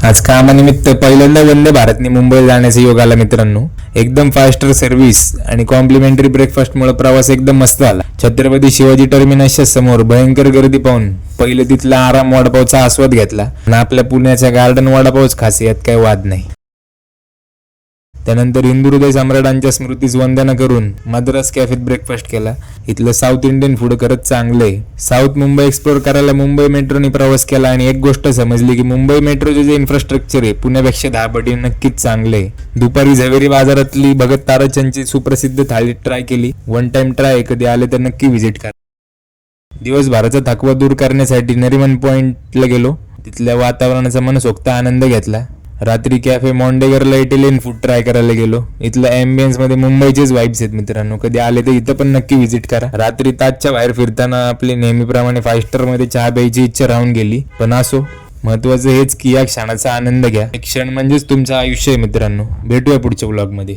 आज कामानिमित्त पहिल्यांदा वंदे भारतने मुंबईला जाण्याचा योग आला मित्रांनो. एकदम फास्टर सर्व्हिस आणि कॉम्प्लिमेंटरी ब्रेकफास्टमुळे प्रवास एकदम मस्त आला. छत्रपती शिवाजी टर्मिनसच्या समोर भयंकर गर्दी पाहून पहिले तिथला आराम वडापावचा आस्वाद घेतला आणि आपल्या पुण्याच्या गार्डन वडापावच खास, यात काही वाद नाही. त्यानंतर हिंदू हृदय सम्राटांच्या स्मृतीस वंदना करून मद्रास कॅफेत ब्रेकफास्ट केला. इथलं साऊथ इंडियन फूड खरंच चांगलं आहे. साऊथ मुंबई एक्सप्लोर करायला मुंबई मेट्रोने प्रवास केला आणि एक गोष्ट समजली की मुंबई मेट्रोचे जे इन्फ्रास्ट्रक्चर आहे पुण्यापेक्षा 10 पटीने नक्कीच चांगलं आहे. दुपारी झवेरी बाजारातली भगत ताराचंदची सुप्रसिद्ध थाळी ट्राय केली. वन टाइम ट्राय, कधी आले तर नक्की व्हिजिट करा. दिवसभराचा थकवा दूर करण्यासाठी नरिमन पॉइंटला गेलो. तिथल्या वातावरणाचा मनसोक्त आनंद घेतला. रात्री कॅफे मॉन्डेगरला इटालियन फूड ट्राय करायला गेलो. इथल्या एम्बियन्स मध्ये मुंबईचेच वाईब्स आहेत मित्रांनो. कधी आले तर इथं पण नक्की व्हिजिट करा. रात्री ताजच्या बाहेर फिरताना आपली नेहमीप्रमाणे 5 स्टार मध्ये चहा प्यायची इच्छा राहून गेली, पण असो, महत्वाचं हेच की या क्षणाचा आनंद घ्या. एक क्षण म्हणजेच तुमचं आयुष्य आहे मित्रांनो. भेटूया पुढच्या ब्लॉग मध्ये.